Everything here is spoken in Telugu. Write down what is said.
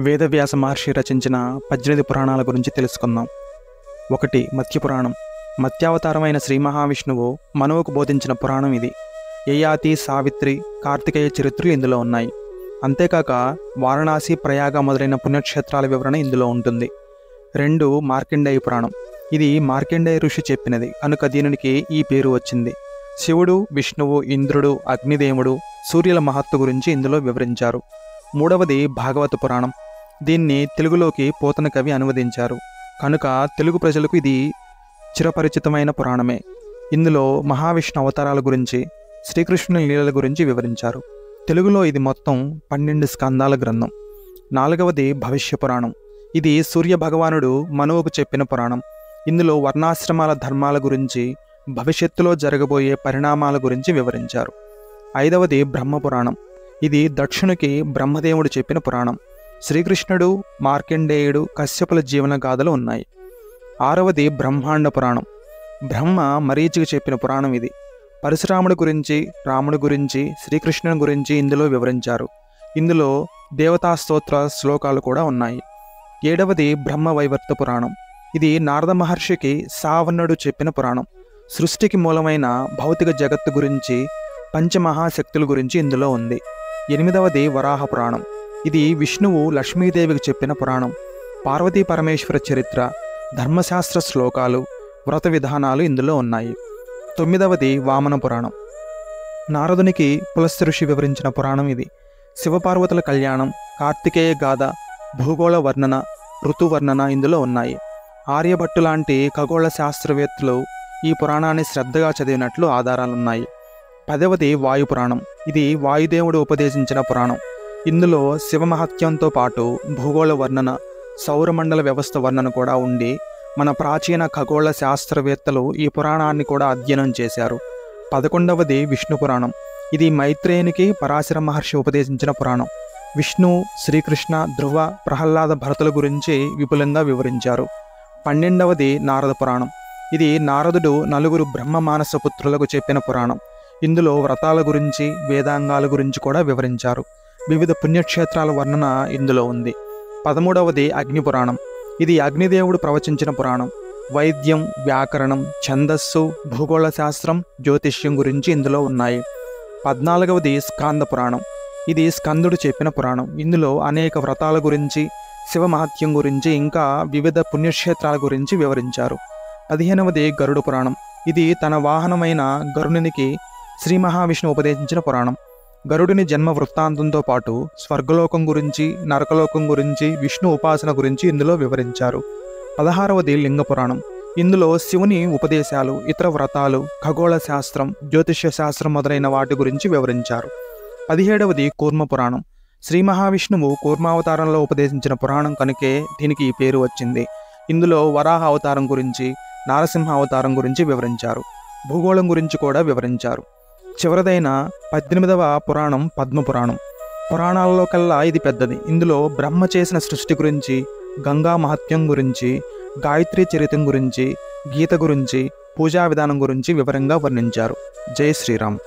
వేదవ్యాస మహర్షి రచించిన 18 పురాణాల గురించి తెలుసుకుందాం. 1. మత్స్య పురాణం. మత్స్యావతారమైన శ్రీ మహావిష్ణువు మనువుకు బోధించిన పురాణం ఇది. యయాతి, సావిత్రి, కార్తికేయ చరిత్రలు ఇందులో ఉన్నాయి. అంతేకాక వారణాసి, ప్రయాగ మొదలైన పుణ్యక్షేత్రాల వివరణ ఇందులో ఉంటుంది. 2. మార్కండేయ పురాణం. ఇది మార్కండేయ ఋషి చెప్పినది కనుక దీనికి ఈ పేరు వచ్చింది. శివుడు, విష్ణువు, ఇంద్రుడు, అగ్నిదేవుడు, సూర్యుల మహత్తు గురించి ఇందులో వివరించారు. 3. భాగవత పురాణం. దీన్ని తెలుగులోకి పోతన కవి అనువదించారు కనుక తెలుగు ప్రజలకు ఇది చిరపరిచితమైన పురాణమే. ఇందులో మహావిష్ణు అవతారాల గురించి, శ్రీకృష్ణుని లీలల గురించి వివరించారు. తెలుగులో ఇది మొత్తం 12 స్కందాల గ్రంథం. 4. భవిష్య పురాణం. ఇది సూర్య భగవానుడు మనువుకు చెప్పిన పురాణం. ఇందులో వర్ణాశ్రమాల ధర్మాల గురించి, భవిష్యత్తులో జరగబోయే పరిణామాల గురించి వివరించారు. 5. బ్రహ్మ పురాణం. ఇది దక్షునికి బ్రహ్మదేవుడు చెప్పిన పురాణం. శ్రీకృష్ణుడు, మార్కండేయుడు, కశ్యపుల జీవన గాథలు ఉన్నాయి. 6. బ్రహ్మాండ పురాణం. బ్రహ్మ మరీచికి చెప్పిన పురాణం ఇది. పరశురాముడి గురించి, రాముడి గురించి, శ్రీకృష్ణుని గురించి ఇందులో వివరించారు. ఇందులో దేవతా స్తోత్ర శ్లోకాలు కూడా ఉన్నాయి. 7. బ్రహ్మ వైవర్త పురాణం. ఇది నారద మహర్షికి సావణుడు చెప్పిన పురాణం. సృష్టికి మూలమైన భౌతిక జగత్తు గురించి, పంచమహాశక్తుల గురించి ఇందులో ఉంది. 8. వరాహ పురాణం. ఇది విష్ణువు లక్ష్మీదేవికి చెప్పిన పురాణం. పార్వతీ పరమేశ్వర చరిత్ర, ధర్మశాస్త్ర శ్లోకాలు, వ్రత విధానాలు ఇందులో ఉన్నాయి. 9. వామన పురాణం. నారదునికి పులస్త్య ఋషి వివరించిన పురాణం ఇది. శివపార్వతుల కళ్యాణం, కార్తికేయ గాథ, భూగోళ వర్ణన, ఋతువర్ణన ఇందులో ఉన్నాయి. ఆర్యభట్టు లాంటి ఖగోళ శాస్త్రవేత్తలు ఈ పురాణాన్ని శ్రద్ధగా చదివినట్లు ఆధారాలున్నాయి. 10. వాయుపురాణం. ఇది వాయుదేవుడు ఉపదేశించిన పురాణం. ఇందులో శివమహత్యంతో పాటు భూగోళ వర్ణన, సౌరమండల వ్యవస్థ వర్ణన కూడా ఉండి మన ప్రాచీన ఖగోళ శాస్త్రవేత్తలు ఈ పురాణాన్ని కూడా అధ్యయనం చేశారు. 11. విష్ణు పురాణం. ఇది మైత్రేయునికి పరాశర మహర్షి ఉపదేశించిన పురాణం. విష్ణు, శ్రీకృష్ణ, ధ్రువ, ప్రహ్లాద, భరతుల గురించి విపులంగా వివరించారు. 12. నారద పురాణం. ఇది నారదుడు 4 బ్రహ్మ మానస పుత్రులకు చెప్పిన పురాణం. ఇందులో వ్రతాల గురించి, వేదాంగాల గురించి కూడా వివరించారు. వివిధ పుణ్యక్షేత్రాల వర్ణన ఇందులో ఉంది. 13. అగ్ని పురాణం. ఇది అగ్నిదేవుడు ప్రవచించిన పురాణం. వైద్యం, వ్యాకరణం, ఛందస్సు, భూగోళ శాస్త్రం, జ్యోతిష్యం గురించి ఇందులో ఉన్నాయి. 14. స్కాంద పురాణం. ఇది స్కందుడు చెప్పిన పురాణం. ఇందులో అనేక వ్రతాల గురించి, శివమహత్యం గురించి, ఇంకా వివిధ పుణ్యక్షేత్రాల గురించి వివరించారు. 15. గరుడ పురాణం. ఇది తన వాహనమైన గరుడునికి శ్రీ మహావిష్ణువు ఉపదేశించిన పురాణం. గరుడిని జన్మ వృత్తాంతంతో పాటు స్వర్గలోకం గురించి, నరకలోకం గురించి, విష్ణు ఉపాసన గురించి ఇందులో వివరించారు. 16. లింగ పురాణం. ఇందులో శివుని ఉపదేశాలు, ఇతర వ్రతాలు, ఖగోళ శాస్త్రం, జ్యోతిష్య శాస్త్రం మొదలైన వాటి గురించి వివరించారు. 17. కూర్మ పురాణం. శ్రీ మహావిష్ణువు కూర్మావతారంలో ఉపదేశించిన పురాణం కనుకే దీనికి ఈ పేరు వచ్చింది. ఇందులో వరాహ అవతారం గురించి, నారసింహ అవతారం గురించి వివరించారు. భూగోళం గురించి కూడా వివరించారు. చివరిదైన 18వ పురాణం పద్మ పురాణం. పురాణాలలో కల్లా ఇది పెద్దది. ఇందులో బ్రహ్మ చేసిన సృష్టి గురించి, గంగా మహత్యం గురించి, గాయత్రి చరిత్రం గురించి, గీత గురించి, పూజా విధానం గురించి వివరంగా వర్ణించారు. జై శ్రీరామ్.